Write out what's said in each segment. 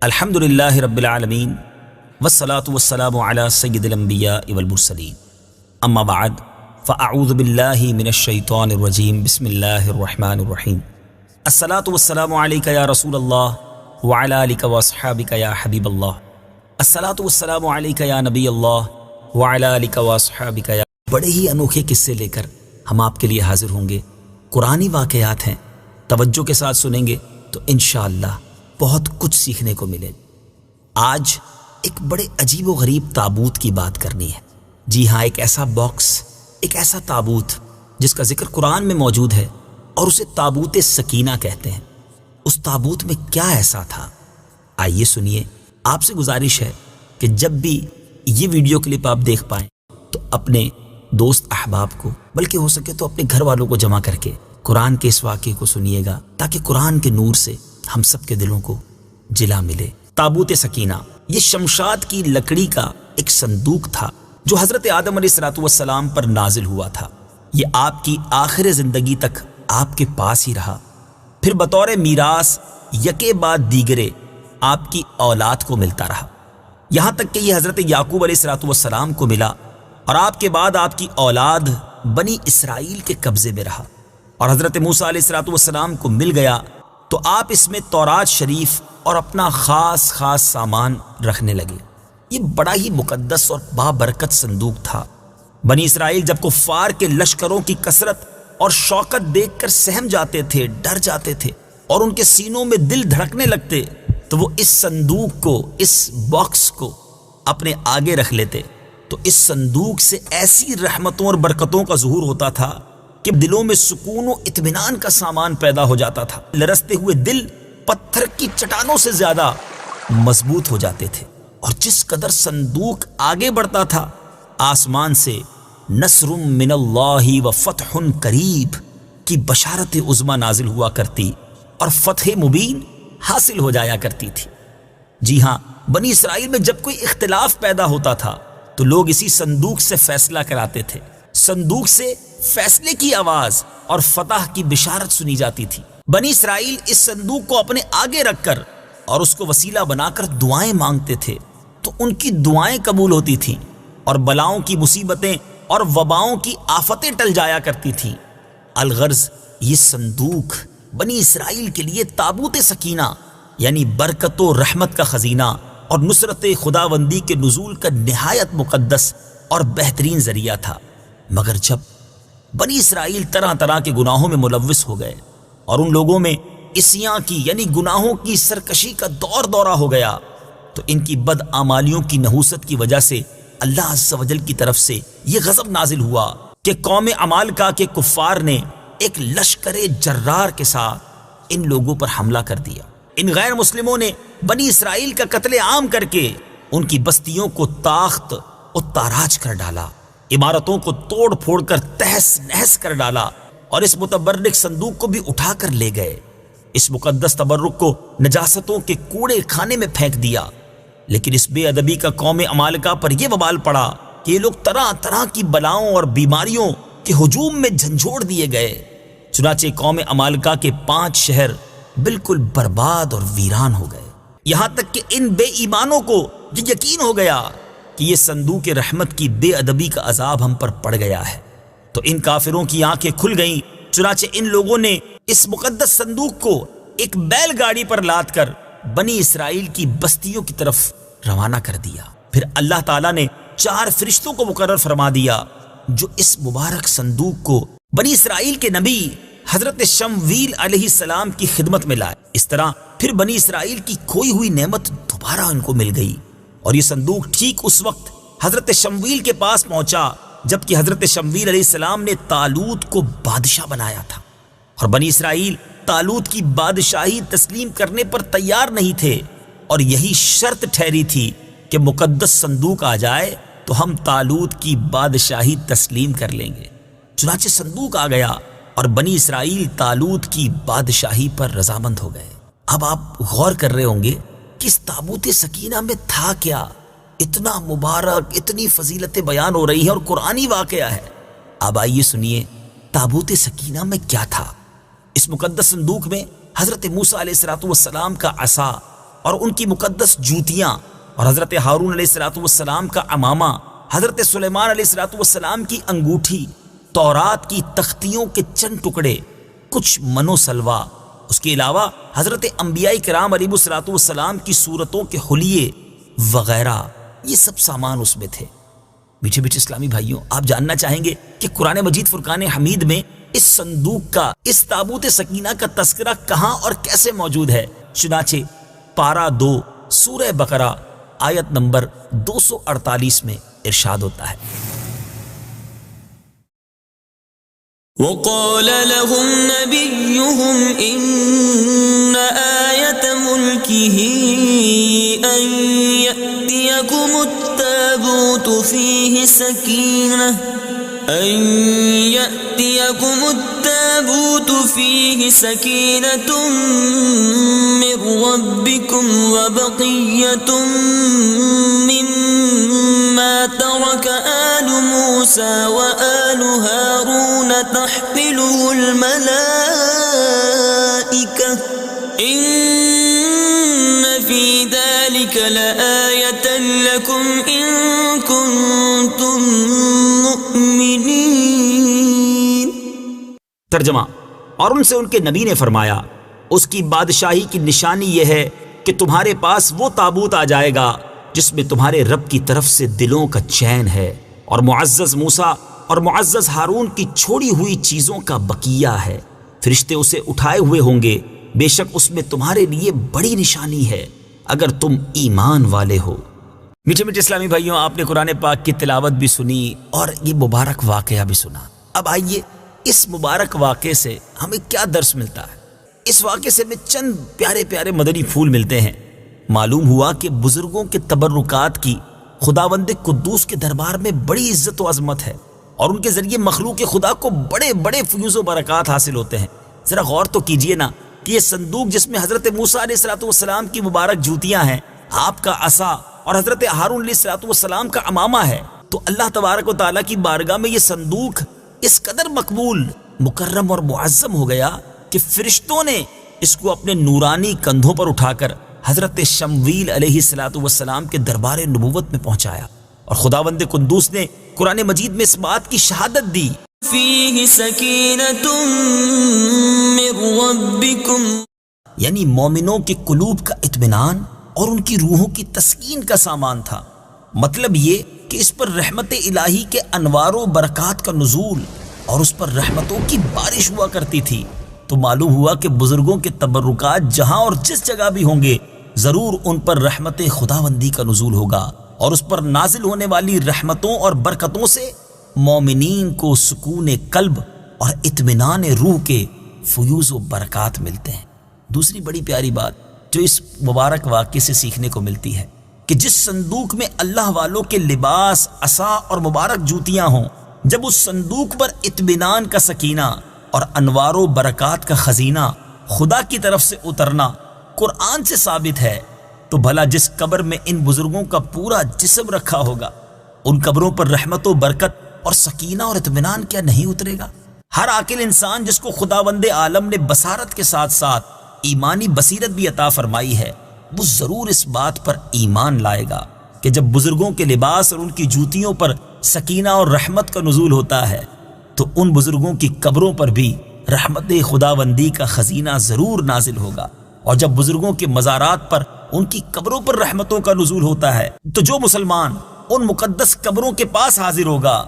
الحمدللہ رب العالمین والصلاة والسلام علی سید الانبیاء والمرسلین اما بعد فاعوذ باللہ من الشیطان الرجیم بسم اللہ الرحمن الرحیم الصلاة والسلام علیک یا رسول اللہ وعلی آلک واصحابک یا حبیب اللہ الصلاة والسلام علیک یا نبی اللہ وعلی آلک واصحابک یا بڑے ہی انوکھے قصے لے کر ہم آپ کے لیے حاضر ہوں گے۔ قرآنی واقعات ہیں، توجہ کے ساتھ سنیں گے تو انشاءاللہ بہت کچھ سیکھنے کو ملے۔ آج ایک بڑے عجیب و غریب تابوت کی بات کرنی ہے۔ جی ہاں، ایک ایسا باکس، ایک ایسا تابوت جس کا ذکر قرآن میں موجود ہے اور اسے تابوت سکینہ کہتے ہیں۔ اس تابوت میں کیا ایسا تھا؟ آئیے سنیے۔ آپ سے گزارش ہے کہ جب بھی یہ ویڈیو کلپ آپ دیکھ پائیں تو اپنے دوست احباب کو، بلکہ ہو سکے تو اپنے گھر والوں کو جمع کر کے قرآن کے اس واقعے کو سنیے گا، تاکہ قرآن کے نور سے ہم سب کے دلوں کو جلا ملے۔ تابوت سکینہ یہ شمشاد کی لکڑی کا ایک صندوق تھا جو حضرت آدم علیہ السلام پر نازل ہوا تھا۔ یہ آپ کی آخر زندگی تک آپ کے پاس ہی رہا، پھر بطور میراث یکے بعد دیگرے آپ کی اولاد کو ملتا رہا، یہاں تک کہ یہ حضرت یعقوب علیہ السلام کو ملا، اور آپ کے بعد آپ کی اولاد بنی اسرائیل کے قبضے میں رہا، اور حضرت موسیٰ علیہ السلام کو مل گیا تو آپ اس میں تورات شریف اور اپنا خاص سامان رکھنے لگے۔ یہ بڑا ہی مقدس اور بابرکت صندوق تھا۔ بنی اسرائیل جب کفار کے لشکروں کی کثرت اور شوکت دیکھ کر سہم جاتے تھے، ڈر جاتے تھے، اور ان کے سینوں میں دل دھڑکنے لگتے، تو وہ اس صندوق کو، اس باکس کو اپنے آگے رکھ لیتے، تو اس صندوق سے ایسی رحمتوں اور برکتوں کا ظہور ہوتا تھا کہ دلوں میں سکون و اطمینان کا سامان پیدا ہو جاتا تھا۔ لرزتے ہوئے دل پتھر کی چٹانوں سے زیادہ مضبوط ہو جاتے تھے، اور جس قدر صندوق آگے بڑھتا تھا، آسمان سے نصر من اللہ و فتح قریب کی بشارت عظمی نازل ہوا کرتی اور فتح مبین حاصل ہو جایا کرتی تھی۔ جی ہاں، بنی اسرائیل میں جب کوئی اختلاف پیدا ہوتا تھا تو لوگ اسی صندوق سے فیصلہ کراتے تھے۔ صندوق سے فیصلے کی آواز اور فتح کی بشارت سنی جاتی تھی۔ بنی اسرائیل اس صندوق کو اپنے آگے رکھ کر اور اس کو وسیلہ بنا کر دعائیں مانگتے تھے، تو ان کی دعائیں قبول ہوتی تھیں، اور بلاؤں کی مصیبتیں اور وباؤں کی آفتیں ٹل جایا کرتی تھیں۔ الغرض یہ صندوق بنی اسرائیل کے لیے تابوت سکینہ یعنی برکت و رحمت کا خزینہ اور نصرت خداوندی کے نزول کا نہایت مقدس اور بہترین ذریعہ تھا۔ مگر جب بنی اسرائیل طرح طرح کے گناہوں میں ملوث ہو گئے اور ان لوگوں میں عصیاں کی یعنی گناہوں کی سرکشی کا دورہ ہو گیا، تو ان کی بدعمالیوں کی نحوست کی وجہ سے اللہ عز و جل کی طرف سے یہ غضب نازل ہوا کہ قوم عمالقہ کے کفار نے ایک لشکر جرار کے ساتھ ان لوگوں پر حملہ کر دیا۔ ان غیر مسلموں نے بنی اسرائیل کا قتل عام کر کے ان کی بستیوں کو تاخت و تاراج کر ڈالا، عمارتوں کو توڑ پھوڑ کر تہس نہس کر ڈالا، اور اس متبرک صندوق کو بھی اٹھا کر لے گئے۔ اس مقدس تبرک کو نجاستوں کے کوڑے خانے میں پھینک دیا۔ لیکن اس بے ادبی کا قوم عمالقہ پر یہ وبال پڑا کہ یہ لوگ طرح طرح کی بلاؤں اور بیماریوں کے ہجوم میں جھنجھوڑ دیے گئے۔ چنانچہ قوم عمالقہ کے 5 شہر بالکل برباد اور ویران ہو گئے، یہاں تک کہ ان بے ایمانوں کو یہ یقین ہو گیا کہ یہ صندوق رحمت کی بے ادبی کا عذاب ہم پر پڑ گیا ہے۔ تو ان کافروں کی آنکھیں کھل گئیں، چنانچہ ان لوگوں نے اس مقدس صندوق کو ایک بیل گاڑی پر لاد کر بنی اسرائیل کی بستیوں کی طرف روانہ کر دیا۔ پھر اللہ تعالیٰ نے 4 فرشتوں کو مقرر فرما دیا جو اس مبارک صندوق کو بنی اسرائیل کے نبی حضرت شمویل علیہ السلام کی خدمت میں لائے۔ اس طرح پھر بنی اسرائیل کی کھوئی ہوئی نعمت دوبارہ ان کو مل گئی، اور یہ صندوق ٹھیک اس وقت حضرت شمویل کے پاس پہنچا جبکہ حضرت شمویل علیہ السلام نے طالوت کو بادشاہ بنایا تھا، اور بنی اسرائیل طالوت کی بادشاہی تسلیم کرنے پر تیار نہیں تھے، اور یہی شرط ٹھہری تھی کہ مقدس صندوق آ جائے تو ہم طالوت کی بادشاہی تسلیم کر لیں گے۔ چنانچہ صندوق آ گیا اور بنی اسرائیل طالوت کی بادشاہی پر رضامند ہو گئے۔ اب آپ غور کر رہے ہوں گے کہ اس تابوت سکینہ میں تھا کیا؟ اتنا مبارک، اتنی فضیلتیں بیان ہو رہی ہیں اور قرآنی واقعہ ہے۔ اب آئیے سنیے تابوت سکینہ میں کیا تھا۔ اس مقدس صندوق میں حضرت موسیٰ علیہ السلام کا عصا اور ان کی مقدس جوتیاں اور حضرت ہارون علیہ السلام کا عمامہ، حضرت سلیمان علیہ السلام کی انگوٹھی، تورات کی تختیوں کے چند ٹکڑے، کچھ منو سلوا، اس کے علاوہ حضرت انبیاء کرام علیہ السلام کی صورتوں کے حلیے وغیرہ، یہ سب سامان اس میں تھے۔ میٹھے میٹھے اسلامی بھائیوں، آپ جاننا چاہیں گے کہ قرآن مجید فرقان حمید میں اس صندوق کا، اس تابوت سکینہ کا تذکرہ کہاں اور کیسے موجود ہے؟ چنانچہ پارہ 2 سورہ بقرہ آیت نمبر 248 میں ارشاد ہوتا ہے، وقال لهم نبيهم إن آية ملكه أن يأتيكم التابوت فيه سكينة من ربكم وبقية مما ترك آل موسى وآل هارون تحمله الملائكة إن في ذلك لآية لكم إن كنتم مؤمنين۔ ترجمہ، اور ان سے ان کے نبی نے فرمایا، اس کی بادشاہی کی نشانی یہ ہے کہ تمہارے پاس وہ تابوت آ جائے گا جس میں تمہارے رب کی طرف سے دلوں کا چین ہے، اور معزز موسیٰ اور معزز ہارون کی چھوڑی ہوئی چیزوں کا بقیہ ہے۔ فرشتے اسے اٹھائے ہوئے ہوں گے، بے شک اس میں تمہارے لیے بڑی نشانی ہے اگر تم ایمان والے ہو۔ میٹھے میٹھے اسلامی بھائیوں، آپ نے قرآن پاک کی تلاوت بھی سنی اور یہ مبارک واقعہ بھی سنا۔ اب آئیے اس مبارک واقعے سے ہمیں کیا درس ملتا ہے؟ اس واقعے سے ہمیں چند پیارے پیارے مدنی پھول ملتے ہیں۔ معلوم ہوا کہ بزرگوں کے تبرکات کی خداوند قدوس کے دربار میں بڑی عزت و عظمت ہے، اور ان کے ذریعے مخلوق خدا کو بڑے بڑے فیوز و برکات حاصل ہوتے ہیں۔ ذرا غور تو کیجئے نا کہ یہ صندوق جس میں حضرت موسیٰ علیہ السلام کی مبارک جوتیاں ہیں، آپ کا عصا اور حضرت ہارون علیہ السلام کا عمامہ ہے، تو اللہ تبارک و تعالیٰ کی بارگاہ میں یہ صندوق اس قدر مقبول، مکرم اور معظم ہو گیا کہ فرشتوں نے اس کو اپنے نورانی کندھوں پر اٹھا کر حضرت شمویل علیہ السلام کے دربار نبوت میں پہنچایا، اور خداوند قدوس نے قرآن مجید میں اس بات کی شہادت دی، فیہ سکینۃ من ربکم، یعنی مومنوں کے قلوب کا اطمینان اور ان کی روحوں کی تسکین کا سامان تھا۔ مطلب یہ کہ اس پر رحمت الہی کے انوار و برکات کا نزول اور اس پر رحمتوں کی بارش ہوا کرتی تھی۔ تو معلوم ہوا کہ بزرگوں کے تبرکات جہاں اور جس جگہ بھی ہوں گے، ضرور ان پر رحمت خداوندی کا نزول ہوگا، اور اس پر نازل ہونے والی رحمتوں اور برکتوں سے مومنین کو سکون قلب اور اطمینان روح کے فیوز و برکات ملتے ہیں۔ دوسری بڑی پیاری بات جو اس مبارک واقعے سے سیکھنے کو ملتی ہے کہ جس صندوق میں اللہ والوں کے لباس، عصا اور مبارک جوتیاں ہوں، جب اس صندوق پر اطمینان کا سکینہ اور انوار و برکات کا خزینہ خدا کی طرف سے اترنا قرآن سے ثابت ہے، تو بھلا جس قبر میں ان بزرگوں کا پورا جسم رکھا ہوگا، ان قبروں پر رحمت و برکت اور سکینہ اور اطمینان کیا نہیں اترے گا؟ ہر عاقل انسان جس کو خداوند عالم نے بصارت کے ساتھ ساتھ ایمانی بصیرت بھی عطا فرمائی ہے، وہ ضرور اس بات پر ایمان لائے گا کہ جب بزرگوں کے لباس اور ان کی جوتیوں پر سکینہ اور رحمت کا نزول ہوتا ہے، تو ان بزرگوں کی قبروں پر بھی رحمت خداوندی کا خزینہ ضرور نازل ہوگا۔ اور جب بزرگوں کے مزارات پر، ان کی قبروں پر رحمتوں کا نزول ہوتا ہے، تو جو مسلمان ان مقدس قبروں کے پاس حاضر ہوگا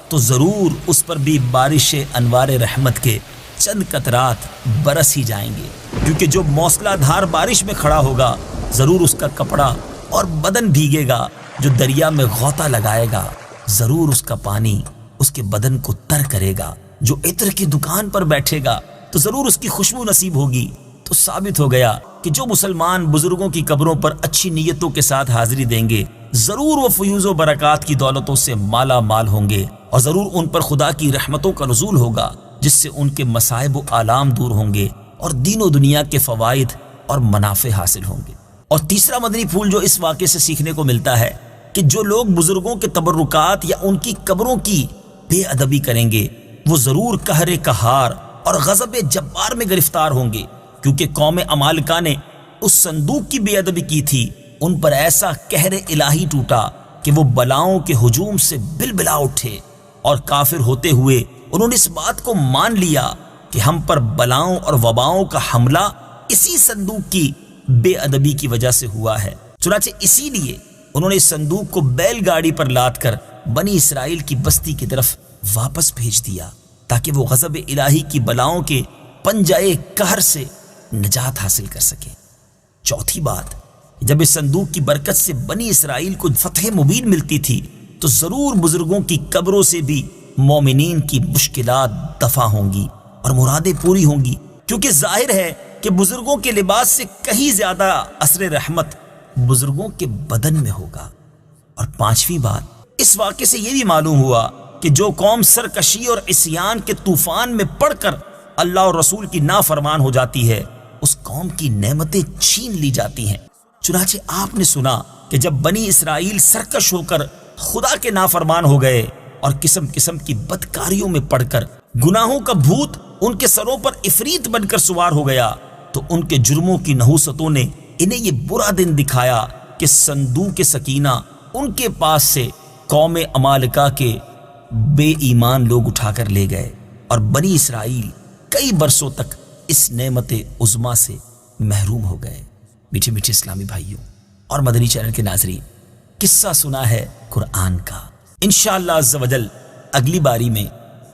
تو ضرور اس پر بھی بارش انوار رحمت کے چند قطرات برس ہی جائیں گے، کیونکہ جو موسلا دھار بارش میں کھڑا ہوگا ضرور اس کا کپڑا اور بدن بھیگے گا، جو دریا میں غوطہ لگائے گا ضرور اس کا پانی اس کے بدن کو تر کرے گا، جو عطر کی دکان پر بیٹھے گا تو ضرور اس کی خوشبو نصیب ہوگی۔ تو ثابت ہو گیا کہ جو مسلمان بزرگوں کی قبروں پر اچھی نیتوں کے ساتھ حاضری دیں گے، ضرور وہ فیوز و برکات کی دولتوں سے مالا مال ہوں گے، اور ضرور ان پر خدا کی رحمتوں کا نزول ہوگا، جس سے ان کے مصائب و آلام دور ہوں گے اور دین و دنیا کے فوائد اور منافع حاصل ہوں گے۔ اور تیسرا مدنی پھول جو اس واقعے سے سیکھنے کو ملتا ہے کہ جو لوگ بزرگوں کے تبرکات یا ان کی قبروں کی بے ادبی کریں گے، وہ ضرور قہر قہار اور غضب جبار میں گرفتار ہوں گے، کیونکہ قوم عمالقہ نے اس صندوق کی بے ادبی کی تھی، ان پر ایسا قہر الہی ٹوٹا کہ وہ بلاؤں کے ہجوم سے بلبلا اٹھے، اور کافر ہوتے ہوئے انہوں نے اس بات کو مان لیا کہ ہم پر بلاؤں اور وباؤں کا حملہ اسی صندوق کی بے ادبی کی وجہ سے ہوا ہے۔ چنانچہ اسی لیے انہوں نے اس صندوق کو بیل گاڑی پر لاد کر بنی اسرائیل کی بستی کی طرف واپس بھیج دیا تاکہ وہ غضب الہی کی بلاؤں کے پنجائے قہر سے نجات حاصل کر سکے۔ چوتھی بات، جب اس صندوق کی برکت سے بنی اسرائیل کو فتح مبین ملتی تھی تو ضرور بزرگوں کی قبروں سے بھی مومنین کی مشکلات دفع ہوں گی اور مرادیں پوری ہوں گی، کیونکہ ظاہر ہے کہ بزرگوں کے لباس سے کہیں زیادہ اثر رحمت بزرگوں کے بدن میں ہوگا۔ اور پانچویں بات، اس واقعے سے یہ بھی معلوم ہوا کہ جو قوم سرکشی اور عصیان کے طوفان میں پڑ کر اللہ اور رسول کی نافرمان ہو جاتی ہے، اس قوم کی نعمتیں چھین لی جاتی ہیں۔ چنانچہ آپ نے سنا کہ جب بنی اسرائیل سرکش ہو کر خدا کے نافرمان ہو گئے اور قسم قسم کی بدکاریوں میں پڑ کر گناہوں کا بھوت ان کے سروں پر عفریت بن کر سوار ہو گیا، تو ان کے جرموں کی نحوستوں نے انہیں یہ برا دن دکھایا کہ صندوق سکینہ ان کے پاس سے قوم عمالقہ کے بے ایمان لوگ اٹھا کر لے گئے، اور بنی اسرائیل کئی برسوں تک اس نعمت عظمیٰ سے محروم ہو گئے۔ میٹھے میٹھے اسلامی بھائیوں اور مدنی چینل کے ناظرین، قصہ سنا ہے قرآن کا۔ انشاءاللہ عز و جل اگلی باری میں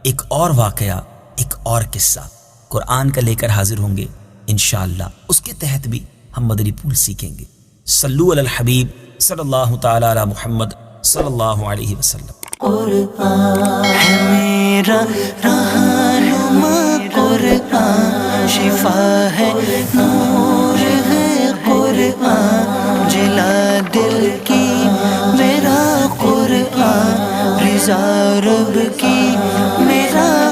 ایک اور واقعہ، ایک اور قصہ قرآن کا لے کر حاضر ہوں گے انشاءاللہ۔ اس کے تحت بھی ہم مدنی پھول سیکھیں گے۔ صلو علی الحبیب صلی اللہ تعالی علی محمد صلی اللہ علیہ وسلم۔ قرآن ہے میرا رہنما، قرآن شفا ہے، نور ہے قرآن، جلا دل کی میرا قرآن، رضا رب کی میرا